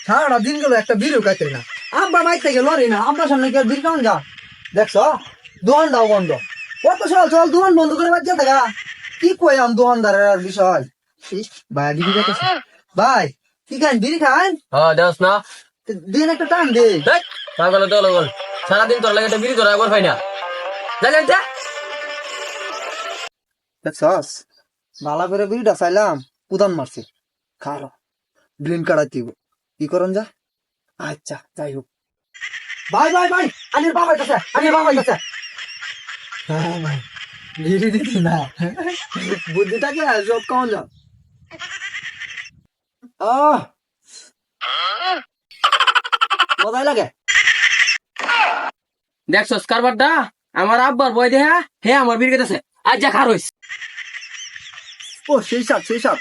সারাটা দিন গেল একটা বিড়িও খাইতে না। আব্বা মাইতে গেল রে না, আব্বার সামনে কি বিড়ি কেমন যা দেখছ? দোকানটাও বন্ধ। কত সকাল সকাল দোকান বন্ধ করে বাচ্চা থাকা কি কইলাম দোকানদারের বিষয়। ভাই বিড়ি খাইতেছে ভাই, কি খান বিড়ি খান? হ্যাঁ দেখ না। দিন একটা টান দে। পাগল তো লগল সারাদিন তোর লাগে একটা বিড়ি ধরা একবার পাই না জানেন তা দেখছস ভালো করে বিড়িটা চাইলাম, কুদান মারছে। খারো ব্রেন কাটাই দিব, কি করন যা। আচ্ছা যাই হোক। ভাই ভাই ভাই, আনির বাবা কাছে, আনির বাবা কাছে। হ্যাঁ ভাই, বিড়ি দিতি না বুদ্ধিটাকে সব কেমন যা। আহ মজাই লাগে। দেখছস কারবারটা আমার আব্বার বই দেহা হে আমার বিড়ি গেছে আজ যা খার হইছে। ও সেই সাপ সেই সাপ।